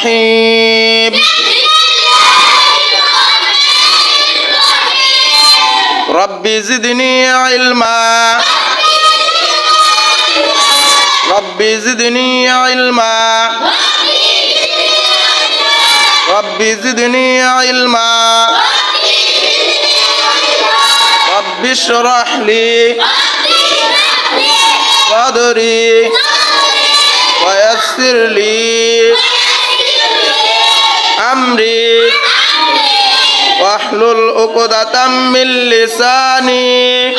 الرحيم رب زدني علما رب زدني علما رب زدني علما رب اشرح لي صدري ويسر لي أمري واحلل عقدة من لساني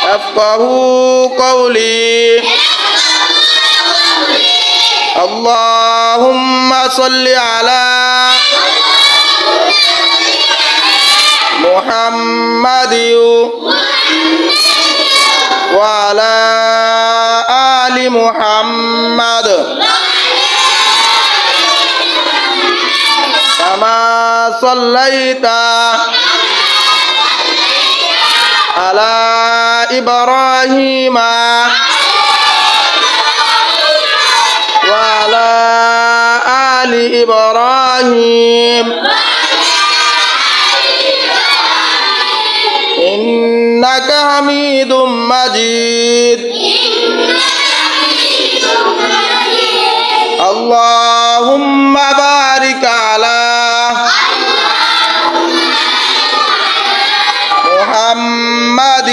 يفقهوا قولي اللهم صل على محمد وعلى آل محمد كما صليت على إبراهيم وعلى آل إبراهيم إنك حميد مجيد اللهم بارك على محمد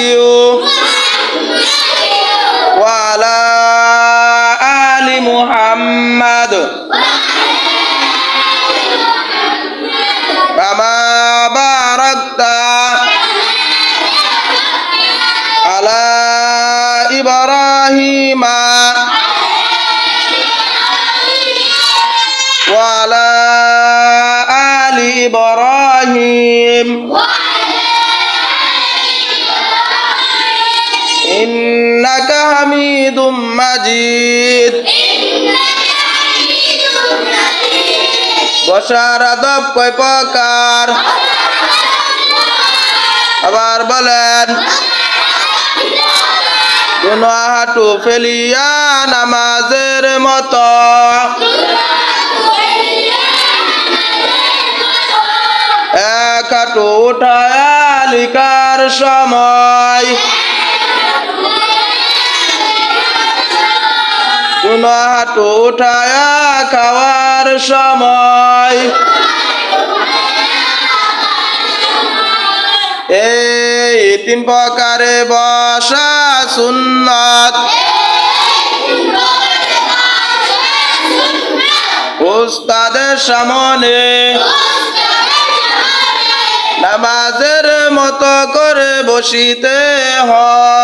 وعلى آل محمد كما باركت على إبراهيم وعلى آل إبراهيم إنك حميد مجيد বসার আদব কয় প্রকার আবার বলেন দুনো হাঁটু ফেলিয়া নামাজের মতো এক হাঁটু উঠায়া লিখার সময় দুনো হাঁটু উঠায়া খাওয়ার সময় এই তিন প্রকারে বসা সুন্নাত উস্তাদের সামনে নামাজের মতো করে বসিতে হয়।